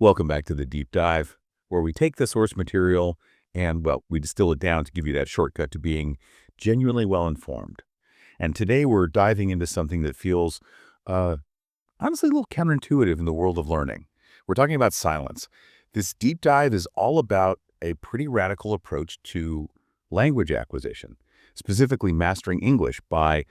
Welcome back to the deep dive, where we take the source material and, well, we distill it down to give you that shortcut to being genuinely well-informed. And today we're diving into something that feels, honestly, a little counterintuitive in the world of learning. We're talking about silence. This deep dive is all about a pretty radical approach to language acquisition, specifically mastering English by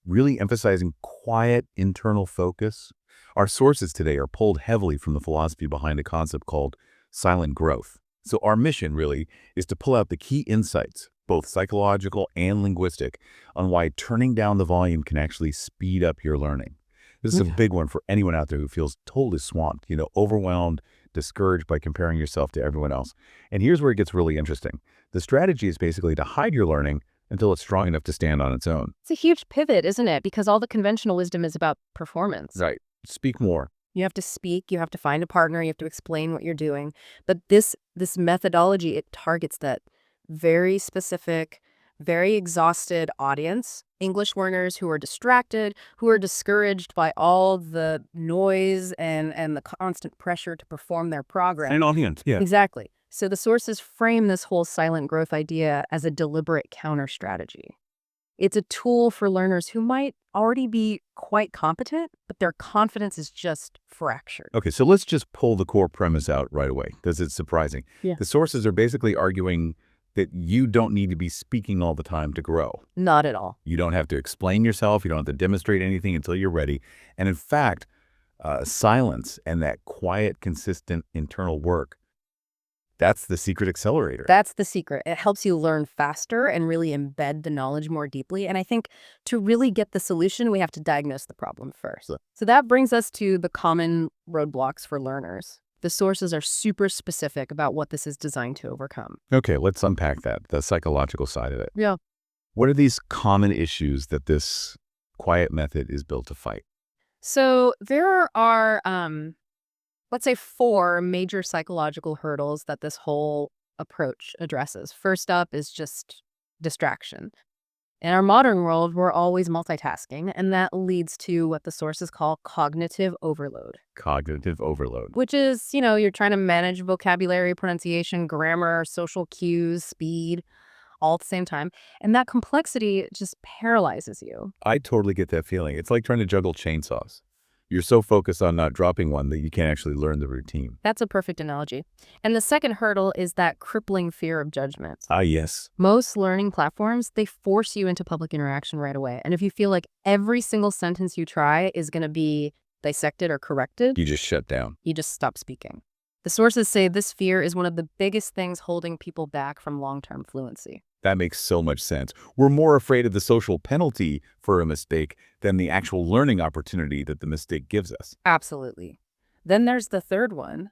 really emphasizing quiet internal focus. Our sources today are pulled heavily from the philosophy behind a concept called silent growth. So our mission really is to pull out the key insights, both psychological and linguistic, on why turning down the volume can actually speed up your learning. This is a big one for anyone out there who feels totally swamped, overwhelmed, discouraged by comparing yourself to everyone else. And here's where it gets really interesting. The strategy is basically to hide your learning until it's strong enough to stand on its own. It's a huge pivot, isn't it? Because all the conventional wisdom is about performance. Right. Speak more. You have to speak, you have to find a partner, you have to explain what you're doing. But this methodology, it targets that very specific, very exhausted audience, English learners who are distracted, who are discouraged by all the noise and the constant pressure to perform their progress. An audience, yeah. Exactly. So the sources frame this whole silent growth idea as a deliberate counter strategy. It's a tool for learners who might already be quite competent, but their confidence is just fractured. Okay, so let's just pull the core premise out right away, because it's surprising. Yeah. The sources are basically arguing that you don't need to be speaking all the time to grow. Not at all. You don't have to explain yourself. You don't have to demonstrate anything until you're ready. And in fact, silence and that quiet, consistent internal work, that's the secret accelerator. That's the secret. It helps you learn faster and really embed the knowledge more deeply. And I think to really get the solution, we have to diagnose the problem first. So that brings us to the common roadblocks for learners. The sources are super specific about what this is designed to overcome. Okay, let's unpack that, the psychological side of it. Yeah. What are these common issues that this quiet method is built to fight? So there are, let's say, 4 major psychological hurdles that this whole approach addresses. First up is just distraction. In our modern world, we're always multitasking, and that leads to what the sources call cognitive overload. Cognitive overload. Which is, you're trying to manage vocabulary, pronunciation, grammar, social cues, speed, all at the same time. And that complexity just paralyzes you. I totally get that feeling. It's like trying to juggle chainsaws. You're so focused on not dropping one that you can't actually learn the routine. That's a perfect analogy. And the second hurdle is that crippling fear of judgment. Ah, yes. Most learning platforms, they force you into public interaction right away. And if you feel like every single sentence you try is going to be dissected or corrected, You just shut down. you just stop speaking. The sources say this fear is one of the biggest things holding people back from long-term fluency. That makes so much sense. We're more afraid of the social penalty for a mistake than the actual learning opportunity that the mistake gives us. Absolutely. Then there's the third one,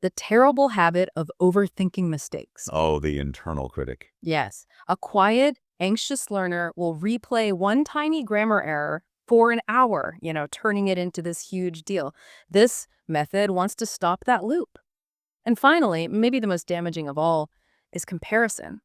the terrible habit of overthinking mistakes. Oh, the internal critic. Yes, a quiet, anxious learner will replay one tiny grammar error for an hour, turning it into this huge deal. This method wants to stop that loop. And finally, maybe the most damaging of all is comparison.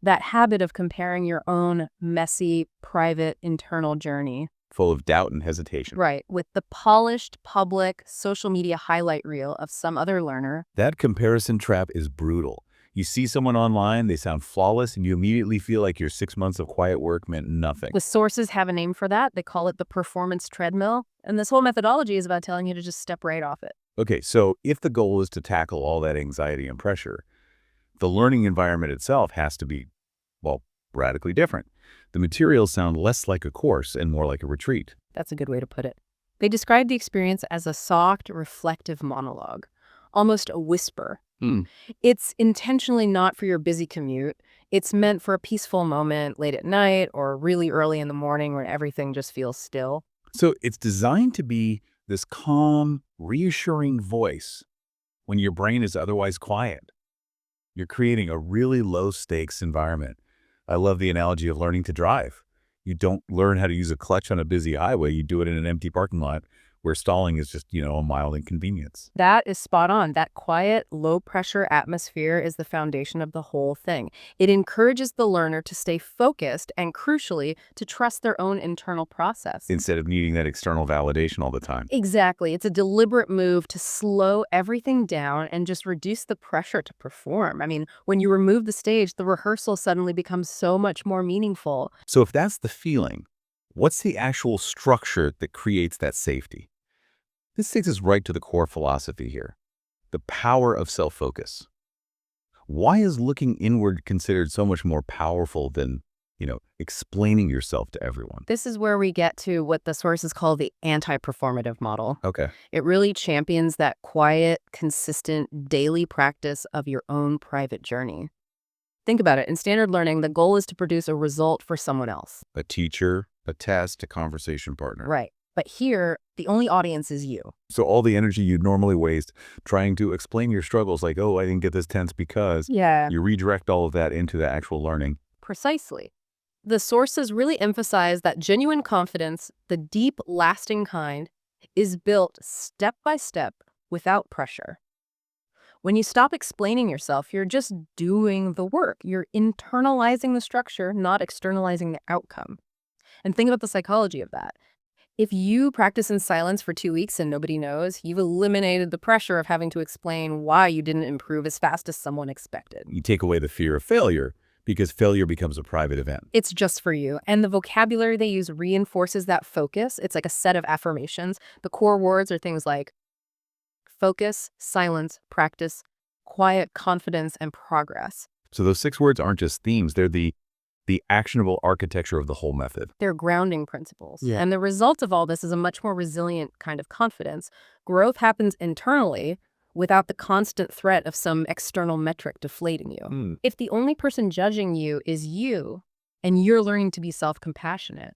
That habit of comparing your own messy, private, internal journey. Full of doubt and hesitation. Right, with the polished, public, social media highlight reel of some other learner. That comparison trap is brutal. You see someone online, they sound flawless, and you immediately feel like your 6 months of quiet work meant nothing. The sources have a name for that. They call it the performance treadmill. And this whole methodology is about telling you to just step right off it. Okay, so if the goal is to tackle all that anxiety and pressure, the learning environment itself has to be, well, radically different. The materials sound less like a course and more like a retreat. That's a good way to put it. They describe the experience as a soft, reflective monologue, almost a whisper. It's intentionally not for your busy commute. It's meant for a peaceful moment late at night or really early in the morning when everything just feels still. So it's designed to be this calm, reassuring voice when your brain is otherwise quiet. You're creating a really low-stakes environment. I love the analogy of learning to drive. You don't learn how to use a clutch on a busy highway. You do it in an empty parking lot where stalling is just, a mild inconvenience. That is spot on. That quiet, low-pressure atmosphere is the foundation of the whole thing. It encourages the learner to stay focused and, crucially, to trust their own internal process. Instead of needing that external validation all the time. Exactly. It's a deliberate move to slow everything down and just reduce the pressure to perform. I mean, when you remove the stage, the rehearsal suddenly becomes so much more meaningful. So if that's the feeling, what's the actual structure that creates that safety? This takes us right to the core philosophy here, the power of self-focus. Why is looking inward considered so much more powerful than, explaining yourself to everyone? This is where we get to what the sources call the anti-performative model. Okay. It really champions that quiet, consistent, daily practice of your own private journey. Think about it. In standard learning, the goal is to produce a result for someone else. A teacher, a test, a conversation partner. Right. But here, the only audience is you. So all the energy you'd normally waste trying to explain your struggles, like, oh, I didn't get this tense because, Yeah. you redirect all of that into the actual learning. Precisely. The sources really emphasize that genuine confidence, the deep, lasting kind, is built step by step without pressure. When you stop explaining yourself, you're just doing the work. You're internalizing the structure, not externalizing the outcome. And think about the psychology of that. If you practice in silence for 2 weeks and nobody knows, you've eliminated the pressure of having to explain why you didn't improve as fast as someone expected. You take away the fear of failure because failure becomes a private event. It's just for you. And the vocabulary they use reinforces that focus. It's like a set of affirmations. The core words are things like focus, silence, practice, quiet, confidence, and progress. So those 6 words aren't just themes, they're the actionable architecture of the whole method. They're grounding principles. Yeah. And the result of all this is a much more resilient kind of confidence. Growth happens internally without the constant threat of some external metric deflating you. If the only person judging you is you, and you're learning to be self-compassionate,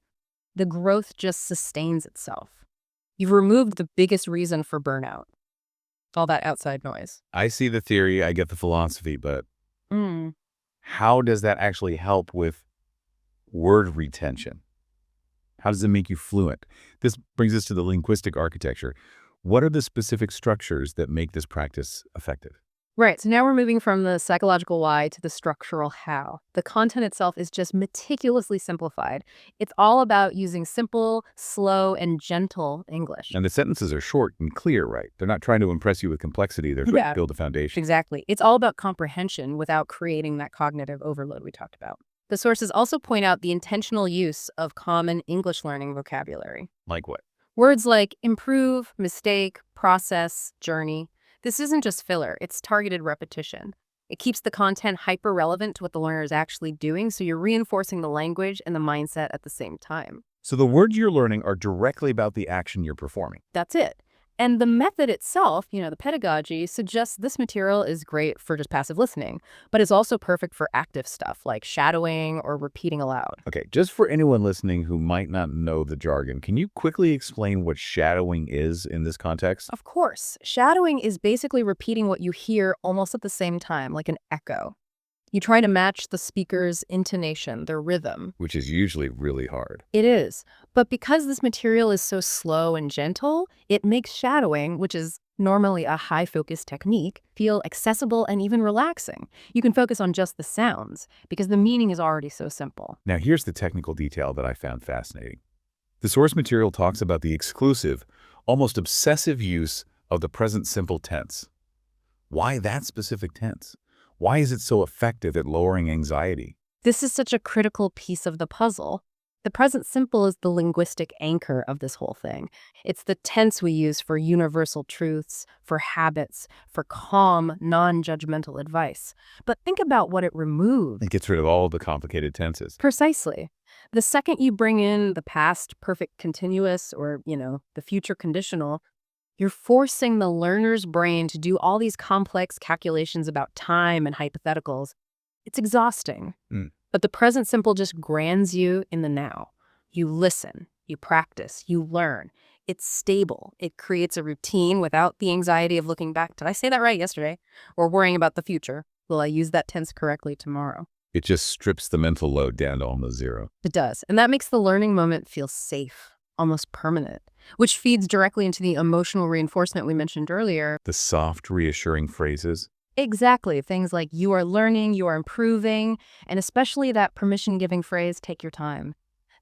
the growth just sustains itself. You've removed the biggest reason for burnout. All that outside noise. I see the theory, I get the philosophy, but Mm. how does that actually help with word retention? How does it make you fluent? This brings us to the linguistic architecture. What are the specific structures that make this practice effective? Right, so now we're moving from the psychological why to the structural how. The content itself is just meticulously simplified. It's all about using simple, slow, and gentle English. And the sentences are short and clear, right? They're not trying to impress you with complexity. They're trying Yeah. to build a foundation. Exactly. It's all about comprehension without creating that cognitive overload we talked about. The sources also point out the intentional use of common English learning vocabulary. Like what? Words like improve, mistake, process, journey. This isn't just filler, it's targeted repetition. It keeps the content hyper-relevant to what the learner is actually doing, so you're reinforcing the language and the mindset at the same time. So the words you're learning are directly about the action you're performing. That's it. And the method itself, the pedagogy, suggests this material is great for just passive listening, but it's also perfect for active stuff like shadowing or repeating aloud. Okay, just for anyone listening who might not know the jargon, can you quickly explain what shadowing is in this context? Of course, shadowing is basically repeating what you hear almost at the same time, like an echo. You try to match the speaker's intonation, their rhythm. Which is usually really hard. It is. But because this material is so slow and gentle, it makes shadowing, which is normally a high-focus technique, feel accessible and even relaxing. You can focus on just the sounds because the meaning is already so simple. Now here's the technical detail that I found fascinating. The source material talks about the exclusive, almost obsessive use of the present simple tense. Why that specific tense? Why is it so effective at lowering anxiety? This is such a critical piece of the puzzle. The present simple is the linguistic anchor of this whole thing. It's the tense we use for universal truths, for habits, for calm, non-judgmental advice. But think about what it removes. It gets rid of all the complicated tenses. Precisely. The second you bring in the past perfect continuous or, the future conditional, you're forcing the learner's brain to do all these complex calculations about time and hypotheticals. It's exhausting. But the present simple just grounds you in the now. You listen, you practice, you learn. It's stable. It creates a routine without the anxiety of looking back. Did I say that right yesterday? Or worrying about the future. Will I use that tense correctly tomorrow? It just strips the mental load down to almost zero. It does. And that makes the learning moment feel safe. almost permanent, which feeds directly into the emotional reinforcement we mentioned earlier. The soft, reassuring phrases. Exactly. Things like you are learning, you are improving, and especially that permission-giving phrase, take your time.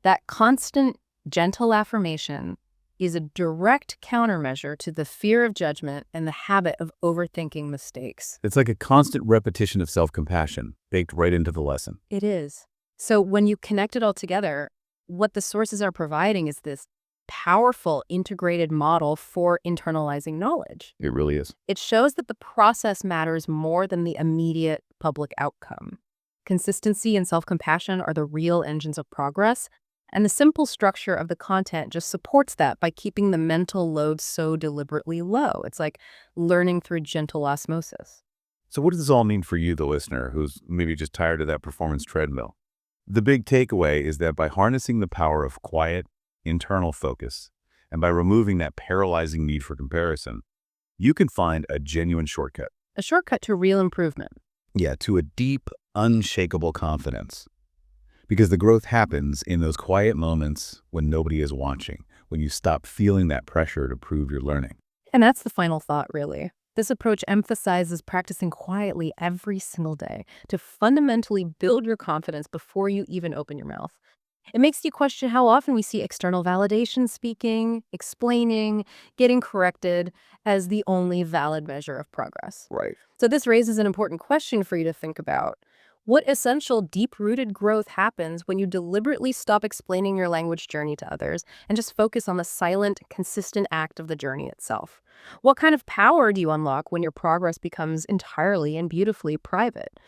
That constant, gentle affirmation is a direct countermeasure to the fear of judgment and the habit of overthinking mistakes. It's like a constant repetition of self-compassion baked right into the lesson. It is. So when you connect it all together, what the sources are providing is this powerful integrated model for internalizing knowledge. It really is. It shows that the process matters more than the immediate public outcome. Consistency and self-compassion are the real engines of progress, and the simple structure of the content just supports that by keeping the mental load so deliberately low. It's like learning through gentle osmosis. So what does this all mean for you, the listener, who's maybe just tired of that performance treadmill? The big takeaway is that by harnessing the power of quiet, internal focus, and by removing that paralyzing need for comparison, you can find a genuine shortcut. A shortcut to real improvement. Yeah, to a deep, unshakable confidence. Because the growth happens in those quiet moments when nobody is watching, when you stop feeling that pressure to prove you're learning. And that's the final thought, really. This approach emphasizes practicing quietly every single day to fundamentally build your confidence before you even open your mouth. It makes you question how often we see external validation speaking, explaining, getting corrected as the only valid measure of progress. Right. So this raises an important question for you to think about. What essential deep-rooted growth happens when you deliberately stop explaining your language journey to others and just focus on the silent, consistent act of the journey itself? What kind of power do you unlock when your progress becomes entirely and beautifully private?